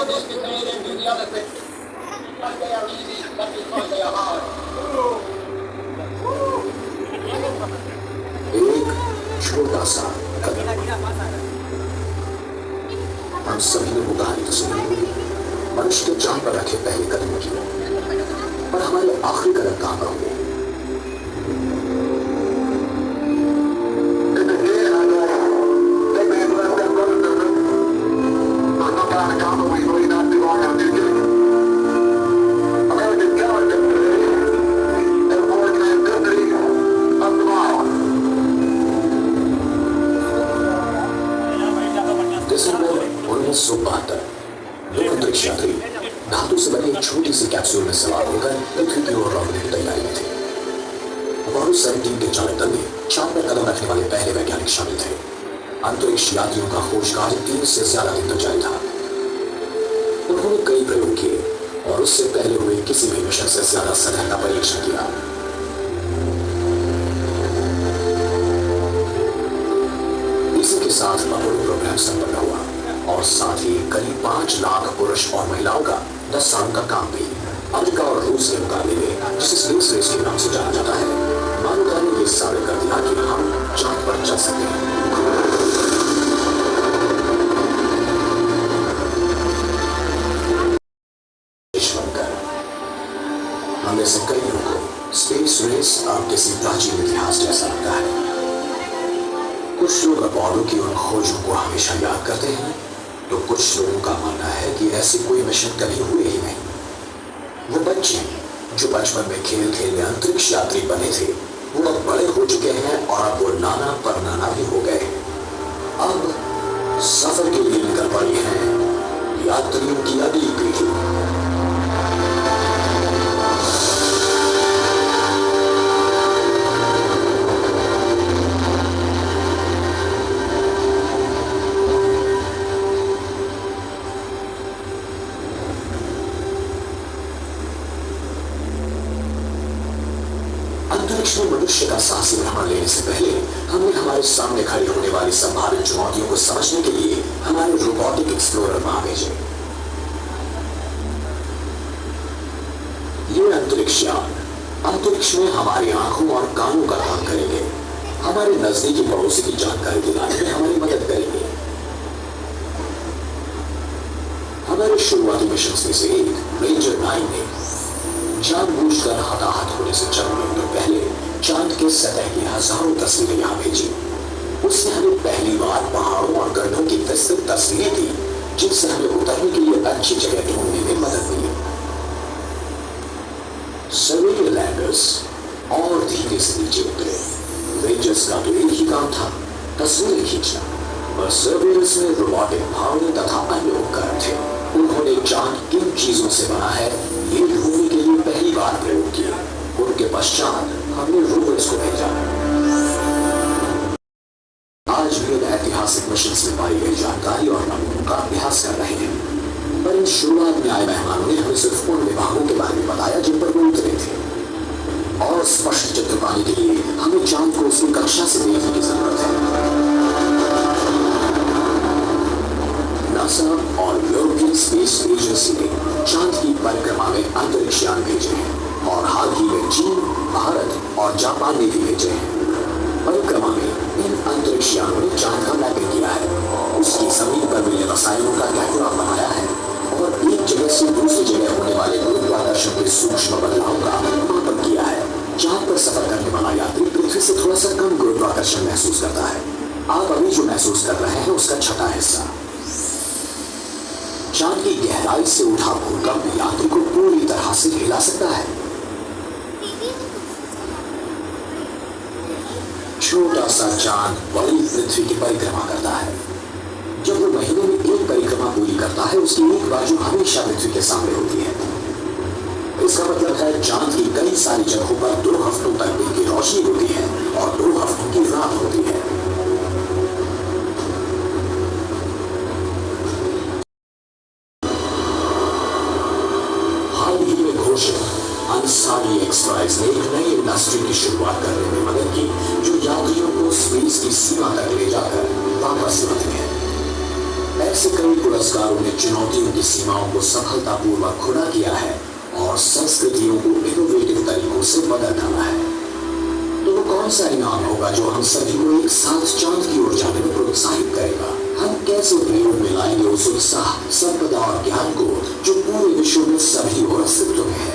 एक छोटा सा कदम। हम सभी ने वो कहानी तो सुनी होगी, मनुष्य के चांद पर रखे पहले कदम की, पर हमारे आखिरी कदम कहां पर होंगे? अंतरिक्ष यात्री धातु से बने एक छोटी सी कैप्सूल में सवार होकर पृथ्वी की ओर लौटने की तैयारी में थे। अपोलो 17 के चालक दल में चांद पर कदम रखने वाले पहले वैज्ञानिक शामिल थे। अंतरिक्ष यात्रियों का खोज कार्य 3 से ज्यादा दिन तक जारी था। उन्होंने कई प्रयोग किए और उससे पहले हुए किसी भी मिशन से ज्यादा सतह का परीक्षण किया। इसी के साथ अपोलो प्रोग्राम संपन्न हुआ और साथ ही करीब 5 लाख पुरुष और महिलाओं का 10 साल का काम भी। अमेरिका और रूस के मुकाबले में जिसे स्पेस रेस के नाम से जाना जाता है, मानवता ने यह साबित कर दिया कि हम चांद पर चल सकते हैं। हमें से कई लोगों को स्पेस रेस अब किसी प्राचीन इतिहास जैसा लगता है। कुछ लोग अपोलो की उन खोजों को हमेशा याद करते हैं, तो कुछ लोगों का मानना है कि ऐसे कोई मिशन कभी हुए ही नहीं। वो बच्चे जो बचपन में खेल खेल में अंतरिक्ष यात्री बने थे, वो अब बड़े हो चुके हैं और अब वो नाना परनाना भी हो गए। अब सफर के लिए निकल पड़ी है यात्रियों की अगली पीढ़ी। अंतरिक्ष में मनुष्य का साहसी भ्रमण लेने से पहले हमने हमारे सामने खड़ी होने वाली संभावित चुनौतियों को समझने के लिए हमारे रोबोटिक एक्सप्लोरर वहां भेजे। ये अंतरिक्ष यान अंतरिक्ष में हमारी आंखों और कानों का काम करेंगे, हमारे नजदीकी पड़ोसी की जानकारी दिलाने में हमारी मदद करेंगे। हमारे शुरुआती मिशन में से एक रेंजर 9 ने जानबूझकर हताहत होने से चंद मिनटों पहले चांद के सतह की हजारों तस्वीरें यहां भेजी। उसने हमें पहली बार पहाड़ों और गड्ढों की विस्तृत तस्वीरें दी, जिनसे हमें उतरने के लिए अच्छी जगह ढूंढने में मदद मिली। सर्वेयर लैंडर्स और धीरे से नीचे उतरे। रेंजर्स का तो एक ही काम था, तस्वीरें खींचना, पर सर्वेयर्स में रोबोटिक भावना तथा अन्य उपकरण थे। उन्होंने चांद किन चीजों से बना है ये ढूंढने के लिए पहली बार प्रयोग किया। उनके पश्चात हमने रोवर्स को भेजा। आज भी ऐतिहासिक मिशन में पाई गई जानकारी और नमूनों का अभ्यास कर रहे हैं, पर इन शुरुआत में आए मेहमानों ने हमें सिर्फ उन विभागों के बारे में बताया जिन पर वो उतरे थे। और स्पष्ट चित्र पाने के लिए हमें चांद को उसकी कक्षा से देखने की जरूरत है। नासा और यूरोपियन स्पेस एजेंसी ने चांद की परिक्रमा में अंतरिक्ष यान भेजे हैं और हाल ही में चीन, भारत और जापान ने भी भेजे हैं। परिक्रमा में इन अंतरिक्ष यानों ने चांद का मैपिंग किया है, उसकी जमीन पर मिलने रसायनों का कैलकुलेटर बनाया है और एक जगह से दूसरी जगह होने वाले गुरुत्वाकर्षण के सूक्ष्म बदलावों का मापन किया है। चांद पर सफर करने वाला यात्री पृथ्वी से थोड़ा सा कम गुरुत्वाकर्षण महसूस करता है। आप अभी जो महसूस कर रहे हैं उसका छठा हिस्सा। चांद की गहराई से उठा भूकंप यात्री को पूरी तरह से हिला सकता है। छोटा सा चांद बड़ी पृथ्वी की परिक्रमा करता है। जब वो महीने में एक परिक्रमा पूरी करता है, उसकी एक बाजू हमेशा पृथ्वी के सामने होती है। इसका मतलब है चांद की कई सारी जगहों पर 2 हफ्तों तक दिन की रोशनी होती है और 2 हफ्तों की रात होती है। अंसारी एक्सप्रेस ने एक नई इंडस्ट्री की शुरुआत करने में मदद की, जो यात्रियों को स्पेस की सीमा तक ले जाकर वापस लाती है। ऐसे कई पुरस्कारों ने चुनौतियों की सीमाओं को सफलतापूर्वक खुला किया है और संस्कृतियों को इनोवेटिव तरीकों से बदल डाला है। तो वो कौन सा इनाम होगा जो हम सभी को एक साथ चांद की ओर जाने में प्रोत्साहित करेगा? हम कैसे प्रयोग में लाएंगे उस उत्साह, संपदा और ज्ञान को जो पूरे विश्व में सभी और अस्तित्व में है?